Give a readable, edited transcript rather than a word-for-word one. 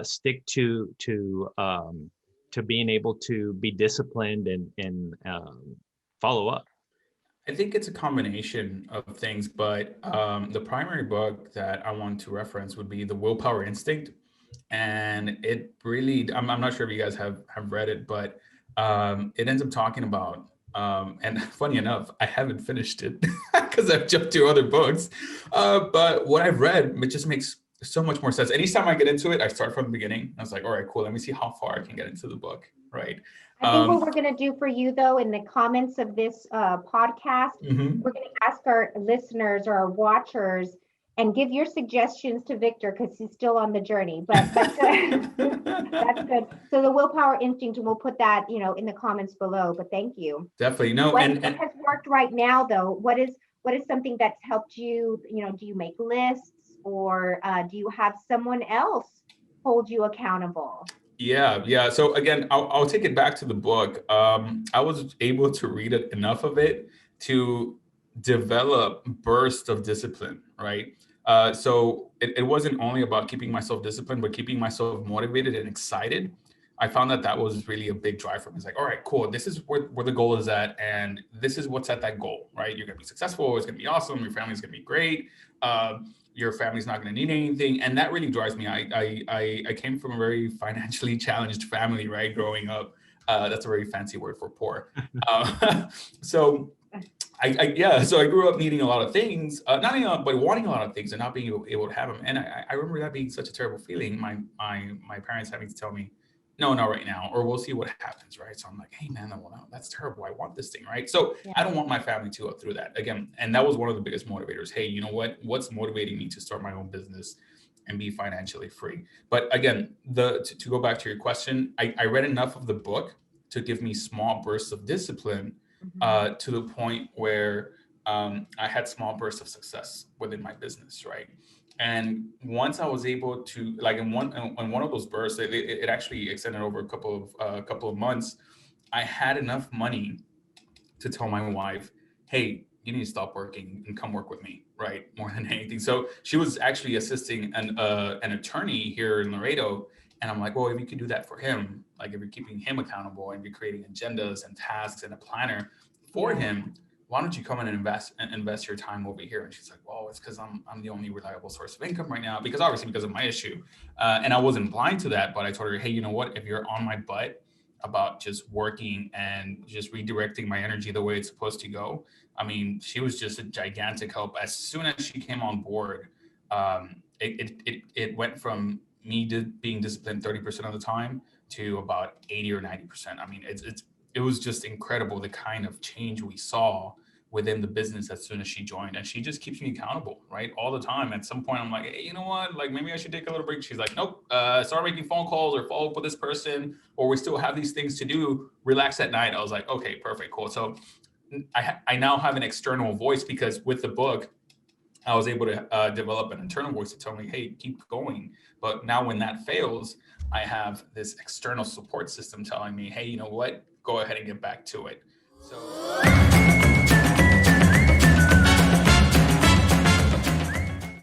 stick to being able to be disciplined and follow up? I think it's a combination of things, but the primary book that I want to reference would be The Willpower Instinct. And it really, I'm not sure if you guys have read it, but it ends up talking about, and funny enough, I haven't finished it because I've jumped to other books. But what I've read, it just makes so much more sense. Anytime I get into it, I start from the beginning. I was like, all right, cool. Let me see how far I can get into the book, right? I think what we're going to do for you, though, in the comments of this podcast, Mhm. we're going to ask our listeners or our watchers and give your suggestions to Victor because he's still on the journey. But that's good. So the willpower instinct, and we'll put that, in the comments below. But thank you. Definitely. No, What and has worked right now, though? What is something that's helped you? Do you make lists, or do you have someone else hold you accountable? yeah. So again, I'll take it back to the book. I was able to read enough of it to develop bursts of discipline, right? So it wasn't only about keeping myself disciplined, but keeping myself motivated and excited. I found that was really a big drive for me. It's like, all right, cool. This is where the goal is at, and this is what's at that goal, right? You're gonna be successful. It's gonna be awesome. Your family's gonna be great. Your family's not going to need anything, and that really drives me. I came from a very financially challenged family, right, growing up. That's a very fancy word for poor. So so I grew up needing a lot of things, not needing a lot, but wanting a lot of things and not being able to have them. And I remember that being such a terrible feeling. My parents having to tell me, no, not right now, or we'll see what happens, right? So I'm like, hey man, no, that's terrible. I want this thing, right? So Yeah. I don't want my family to go through that again. And that was one of the biggest motivators. Hey, you know what? What's motivating me to start my own business and be financially free? But again, to go back to your question, I read enough of the book to give me small bursts of discipline, to the point where I had small bursts of success within my business, right? And once I was able to, like, in one of those bursts, it actually extended over a couple of months. I had enough money to tell my wife, hey, you need to stop working and come work with me, right? More than anything. So she was actually assisting an attorney here in Laredo. And I'm like, well, if you could do that for him, like if you're keeping him accountable and you're creating agendas and tasks and a planner for him, why don't you come in and invest your time over here? And she's like, well, it's because I'm the only reliable source of income right now, because of my issue. And I wasn't blind to that, but I told her, hey, you know what? If you're on my butt about just working and just redirecting my energy the way it's supposed to go, I mean, she was just a gigantic help. As soon as she came on board, it went from me being disciplined 30% of the time to about 80 or 90%. I mean, it was just incredible the kind of change we saw within the business as soon as she joined. And she just keeps me accountable, right? All the time. At some point, I'm like, hey, you know what? Like, maybe I should take a little break. She's like, nope, start making phone calls or follow up with this person, or we still have these things to do. Relax at night. I was like, okay, perfect, cool. So I now have an external voice, because with the book, I was able to develop an internal voice to tell me, hey, keep going. But now when that fails, I have this external support system telling me, hey, you know what? Go ahead and get back to it. So